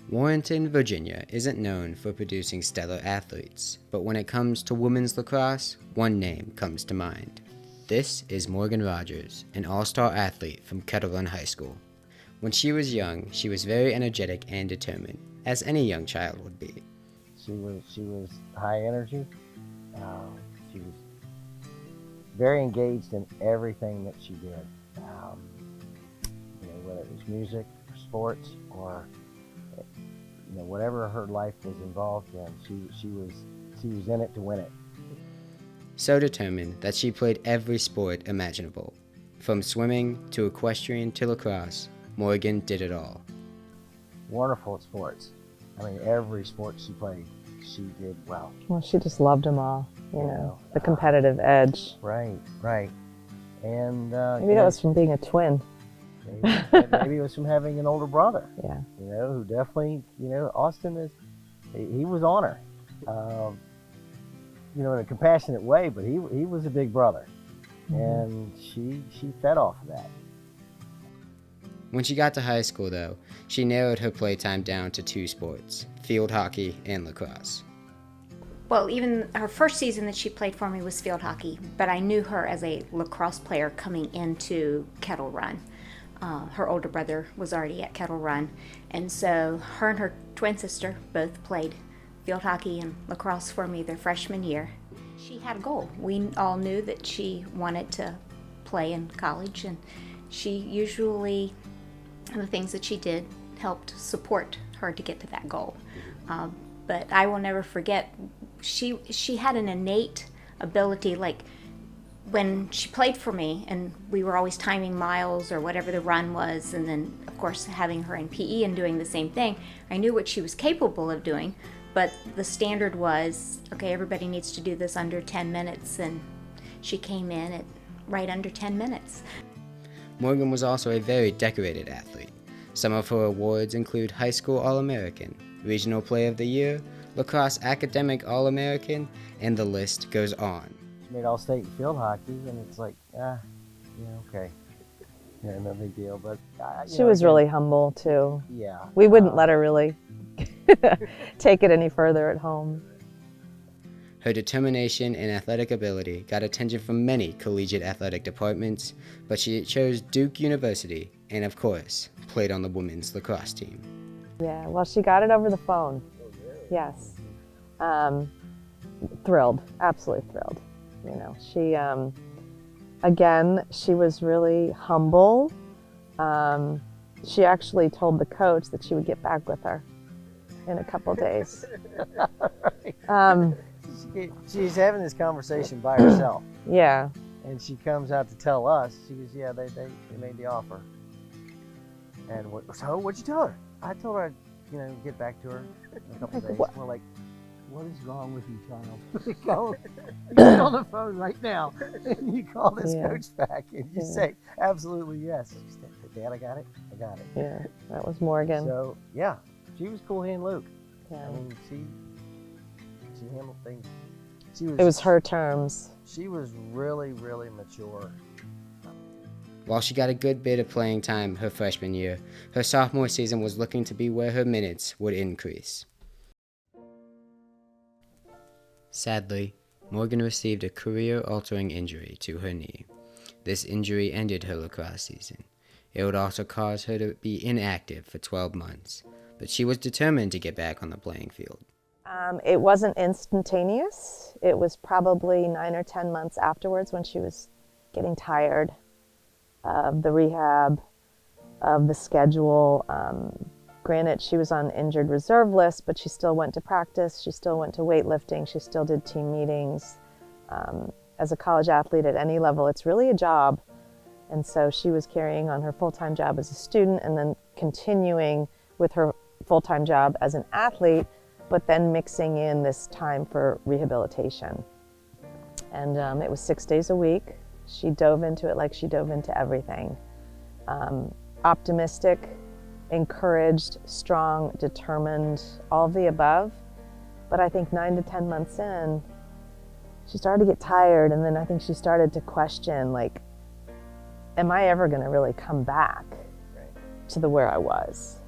Warrenton, Virginia isn't known for producing stellar athletes, but when it comes to women's lacrosse, one name comes to mind. This is Morgan Rodgers, an all-star athlete from Kettle Run High School. When she was young, she was very energetic and determined, as any young child would be. She was high energy. She was very engaged in everything that she did. Whether it was music, or sports, or whatever her life was involved in, she was in it to win it. So determined that she played every sport imaginable. From swimming to equestrian to lacrosse, Morgan did it all. Wonderful at sports. I mean, every sport she played, she did well. Well, she just loved them all, the competitive edge. Right. And maybe that was from being a twin. Maybe it was from having an older brother. Yeah. Who definitely, Austin he was on her. In a compassionate way, but he was a big brother. Mm-hmm. And she fed off of that. When she got to high school, though, she narrowed her playtime down to two sports, field hockey and lacrosse. Well, even her first season that she played for me was field hockey, but I knew her as a lacrosse player coming into Kettle Run. Her older brother was already at Kettle Run, and so her and her twin sister both played field hockey and lacrosse for me their freshman year. She had a goal. We all knew that she wanted to play in college, and she usually, the things that she did helped support her to get to that goal. But I will never forget, she had an innate ability, like when she played for me and we were always timing miles or whatever the run was, and then of course having her in PE and doing the same thing, I knew what she was capable of doing, but the standard was, okay, everybody needs to do this under 10 minutes, and she came in at right under 10 minutes. Morgan was also a very decorated athlete. Some of her awards include High School All-American, Regional Play of the Year, Lacrosse Academic All-American, and the list goes on. She made All-State in field hockey, and it's like, okay. Yeah, no big deal. But she was really humble, too. Yeah. We wouldn't let her really take it any further at home. Her determination and athletic ability got attention from many collegiate athletic departments, but she chose Duke University and, of course, played on the women's lacrosse team. Yeah, well, she got it over the phone. Yes. Thrilled, absolutely thrilled. She, again, she was really humble. She actually told the coach that she would get back with her in a couple days. She's having this conversation by herself. Yeah. And she comes out to tell us, she goes, yeah, they made the offer. And so what'd you tell her? I told her I'd, get back to her in a couple of days. We're like, what is wrong with you, child? Get on the phone right now. And you call this coach back and you say, absolutely yes. She said, Dad, I got it. Yeah, that was Morgan. So, yeah, she was cool hand Luke. Yeah. I mean, she handled things. It was her terms. She was really, really mature. While she got a good bit of playing time her freshman year, her sophomore season was looking to be where her minutes would increase. Sadly, Morgan received a career-altering injury to her knee. This injury ended her lacrosse season. It would also cause her to be inactive for 12 months, but she was determined to get back on the playing field. It wasn't instantaneous. It was probably 9 or 10 months afterwards when she was getting tired of the rehab, of the schedule. Granted, she was on injured reserve list, but she still went to practice. She still went to weightlifting. She still did team meetings. As a college athlete at any level, it's really a job. And so she was carrying on her full-time job as a student and then continuing with her full-time job as an athlete, but then mixing in this time for rehabilitation. And it was 6 days a week. She dove into it like she dove into everything. Optimistic, encouraged, strong, determined, all of the above. But I think 9 to 10 months in, she started to get tired, and then I think she started to question, like, am I ever gonna really come back to where I was?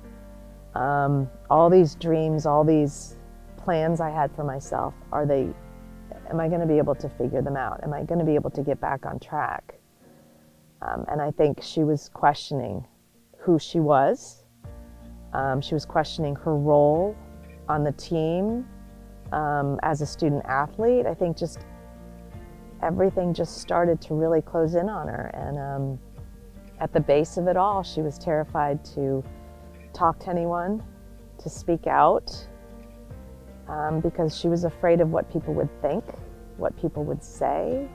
All these dreams, all these plans I had for myself, am I going to be able to figure them out? Am I going to be able to get back on track? And I think she was questioning who she was. She was questioning her role on the team as a student athlete. I think just everything just started to really close in on her. And at the base of it all, she was terrified to talk to anyone, to speak out, because she was afraid of what people would think, what people would say.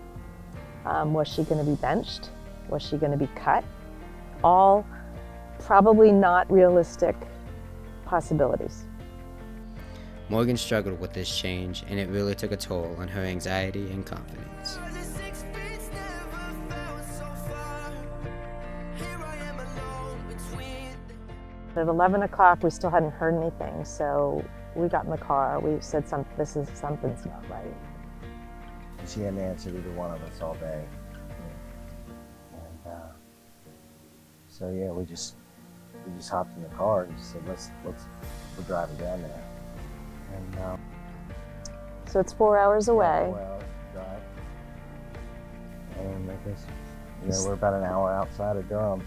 Was she going to be benched? Was she going to be cut? All probably not realistic possibilities. Morgan struggled with this change, and it really took a toll on her anxiety and confidence. At 11 o'clock, we still hadn't heard anything, so we got in the car. We said, something's not right. She hadn't answered either one of us all day. And so yeah, we just hopped in the car and just said, we're driving down there. And so it's 4 hours away. 4 hours drive. And I guess we're about an hour outside of Durham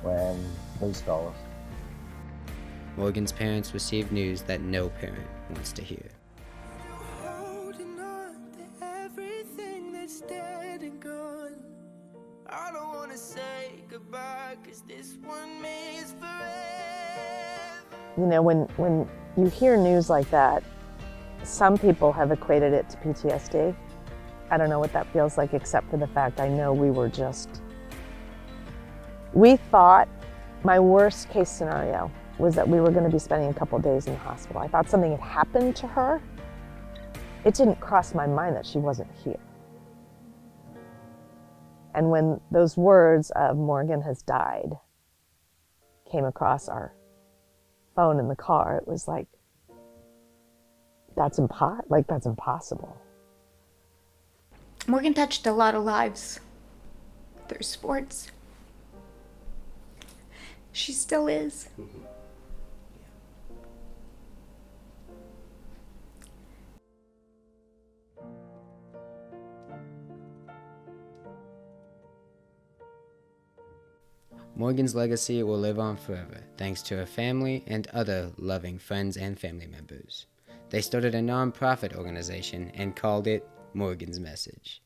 when police call us. Morgan's parents received news that no parent wants to hear. Holding on to everything that's dead and gone. I don't want to say goodbye, 'cause this one means forever. You know, when you hear news like that, some people have equated it to PTSD. I don't know what that feels like, except for the fact I know we thought my worst case scenario was that we were going to be spending a couple days in the hospital. I thought something had happened to her. It didn't cross my mind that she wasn't here. And when those words of "Morgan has died" came across our phone in the car, it was like, that's impossible. Morgan touched a lot of lives through sports. She still is. Morgan's legacy will live on forever, thanks to her family and other loving friends and family members. They started a non-profit organization and called it Morgan's Message.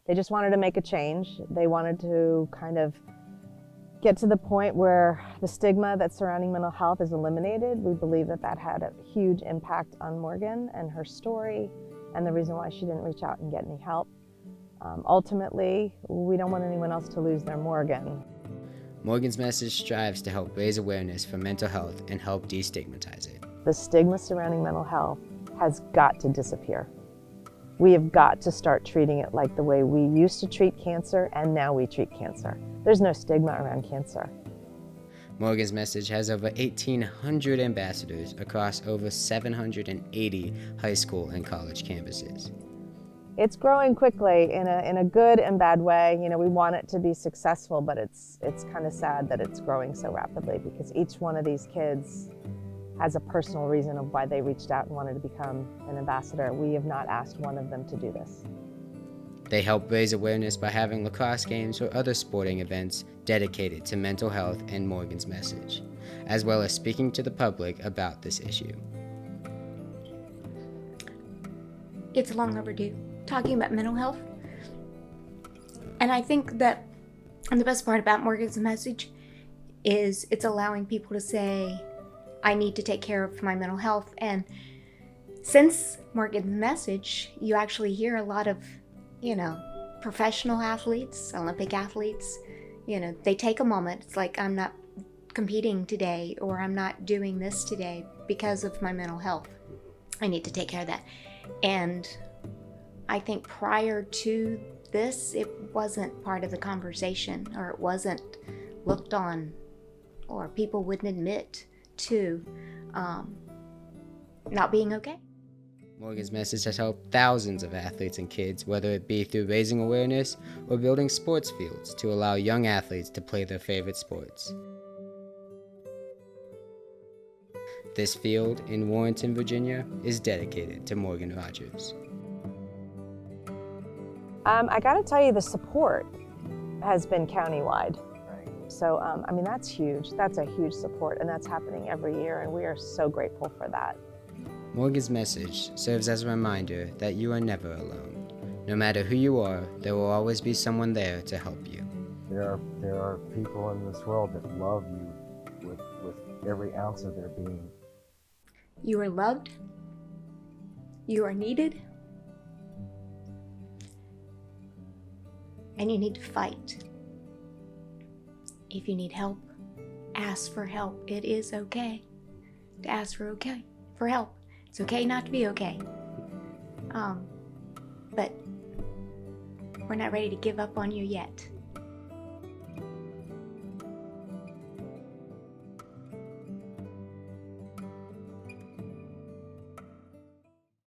They just wanted to make a change. They wanted to kind of get to the point where the stigma that's surrounding mental health is eliminated. We believe that that had a huge impact on Morgan and her story and the reason why she didn't reach out and get any help. Ultimately, we don't want anyone else to lose their Morgan. Morgan's Message strives to help raise awareness for mental health and help destigmatize it. The stigma surrounding mental health has got to disappear. We have got to start treating it like the way we used to treat cancer, and now we treat cancer. There's no stigma around cancer. Morgan's Message has over 1,800 ambassadors across over 780 high school and college campuses. It's growing quickly in a good and bad way. You know, we want it to be successful, but it's kind of sad that it's growing so rapidly, because each one of these kids has a personal reason of why they reached out and wanted to become an ambassador. We have not asked one of them to do this. They help raise awareness by having lacrosse games or other sporting events dedicated to mental health and Morgan's Message, as well as speaking to the public about this issue. It's long overdue, talking about mental health. And I think that the best part about Morgan's Message is it's allowing people to say, I need to take care of my mental health. And since Morgan's Message, you actually hear a lot of, professional athletes, Olympic athletes, they take a moment. It's like, I'm not competing today, or I'm not doing this today because of my mental health. I need to take care of that. And I think prior to this, it wasn't part of the conversation, or it wasn't looked on, or people wouldn't admit to not being okay. Morgan's Message has helped thousands of athletes and kids, whether it be through raising awareness or building sports fields to allow young athletes to play their favorite sports. This field in Warrenton, Virginia is dedicated to Morgan Rodgers. I gotta tell you, the support has been countywide. Right. So, I mean, that's huge. That's a huge support, and that's happening every year, and we are so grateful for that. Morgan's message serves as a reminder that you are never alone. No matter who you are, there will always be someone there to help you. There are people in this world that love you with every ounce of their being. You are loved. You are needed. And you need to fight. If you need help, ask for help. It is okay to ask for help. It's okay not to be okay. But we're not ready to give up on you yet.